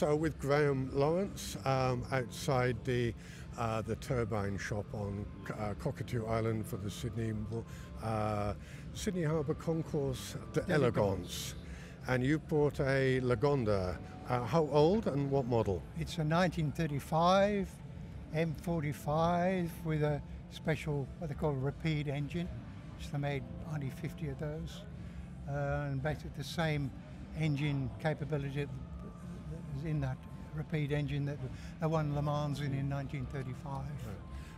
So with Graham Lawrence outside the turbine shop on Cockatoo Island for the Sydney Harbour Concours d'Elegance, and you bought a Lagonda. How old and what model? It's a 1935 M45 with a special, what they call a Rapide engine, which they made only 50 of those, and basically the same engine capability as in that Rapide engine that they won Le Mans in 1935. Right.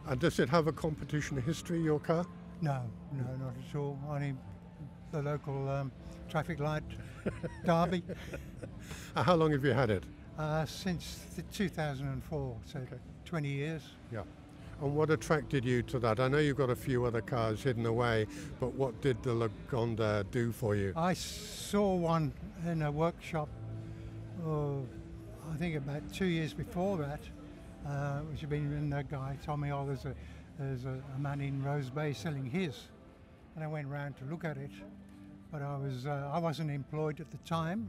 And does it have a competition history, your car? No, not at all. Only the local traffic light derby. How long have you had it? Since 2004, so okay. 20 years. Yeah. And what attracted you to that? I know you've got a few other cars hidden away, but what did the Lagonda do for you? I saw one in a workshop, I think about 2 years before that, which had been, and the guy told me, oh, there's a man in Rose Bay selling his. And I went round to look at it, but I wasn't employed at the time.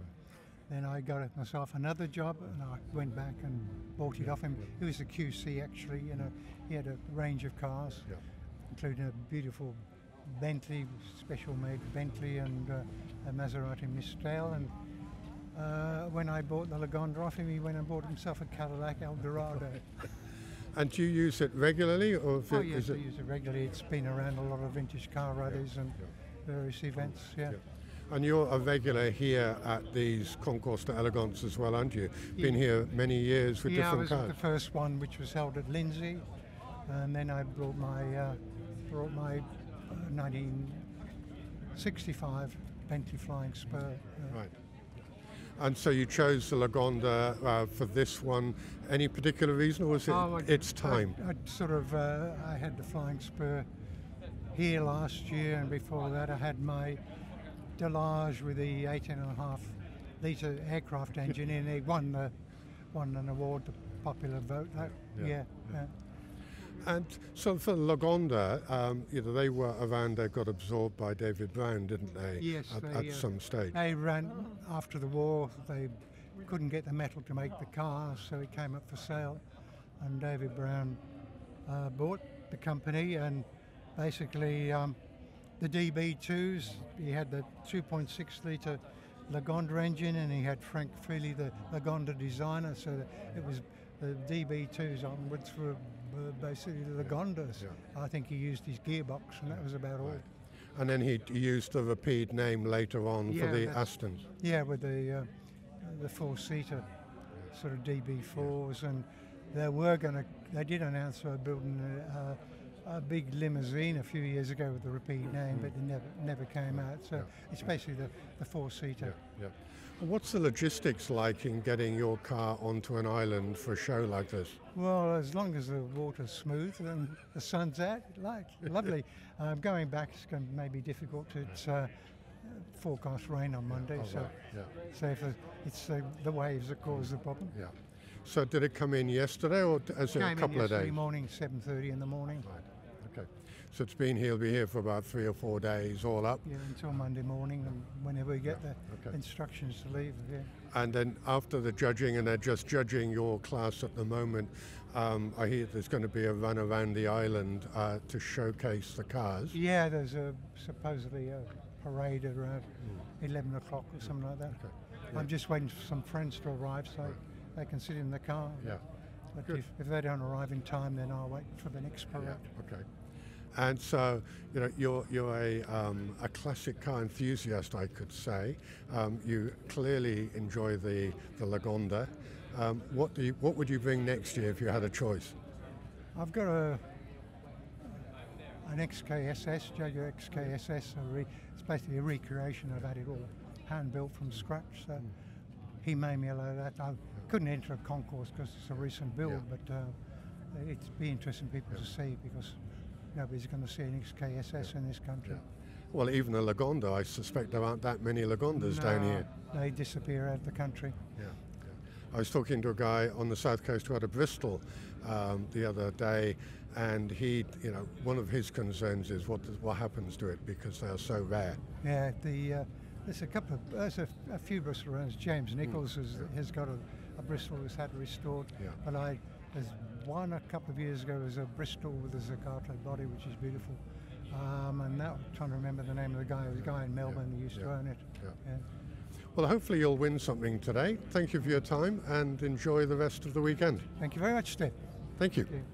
Then I got myself another job, and I went back and bought it off him. He was a QC actually, he had a range of cars, including a beautiful Bentley, special made Bentley, and a Maserati Mistral. And when I bought the Lagonda off him, he went and bought himself a Cadillac Eldorado. And do you use it regularly? Or yes, I use it regularly. It's been around a lot of vintage car rallies and various events, And you're a regular here at these Concours d'Elegance as well, aren't you? Been here many years with different cars. Yeah, I was at the first one, which was held at Lindsay, and then I brought my 1965 Bentley Flying Spur. Right. And so you chose the Lagonda for this one. Any particular reason, or was it its time? I had the Flying Spur here last year, and before that I had my Delage with the 18.5 litre aircraft engine in. It won an award, the popular vote. And so for Lagonda, they were around. They got absorbed by David Brown, didn't they? Yes, at some stage. They ran after the war. They couldn't get the metal to make the car, so it came up for sale, and David Brown bought the company. And basically, the DB2s, he had the 2.6 litre Lagonda engine, and he had Frank Freely, the Lagonda designer. So it was the DB2s onwards were basically the Lagondas. I think he used his gearbox, and that was about all. And then he used the Rapide name later on for the Astons. Yeah, with the four-seater sort of DB4s, and they did announce they were building a big limousine a few years ago with the Rapide name, but it never came out. So it's basically the four-seater. What's the logistics like in getting your car onto an island for a show like this? Well, as long as the water's smooth and the sun's out, lovely. Going back is going to maybe difficult. It's forecast rain on Monday, so if it's the waves that cause the problem. Yeah. So did it come in yesterday, or as a couple of days? Yesterday morning, 7:30 in the morning. Right. Okay. So he'll be here for about 3 or 4 days, all up. Yeah, until Monday morning, and whenever we get the instructions to leave. Yeah. And then after the judging, and they're just judging your class at the moment, I hear there's going to be a run around the island to showcase the cars. Yeah, there's supposedly a parade around 11 o'clock or something like that. Okay. Yeah. I'm just waiting for some friends to arrive so they can sit in the car. Yeah. But if they don't arrive in time, then I'll wait for the next parade. Yeah. Okay. And so, you're a classic car enthusiast, I could say. You clearly enjoy the Lagonda. What would you bring next year if you had a choice? I've got an XKSS, Jaguar XKSS. It's basically a recreation. I've had it all hand built from scratch. So he made me allow that. I couldn't enter a concourse because it's a recent build, but it'd be interesting people to see, because nobody's going to see an XKSS in this country. Yeah. Well, even a Lagonda, I suspect there aren't that many Lagondas down here. They disappear out of the country. Yeah. I was talking to a guy on the south coast who had a Bristol the other day, and one of his concerns is what happens to it, because they are so rare. Yeah, the There's a few Bristol rounds. James Nichols has got a Bristol that's had restored. Yeah. But there's one a couple of years ago was a Bristol with a Zagato body, which is beautiful. And now I'm trying to remember the name of the guy. It was a guy in Melbourne who used to own it. Yeah. Yeah. Well, hopefully you'll win something today. Thank you for your time and enjoy the rest of the weekend. Thank you very much, Steve. Thank you. Thank you.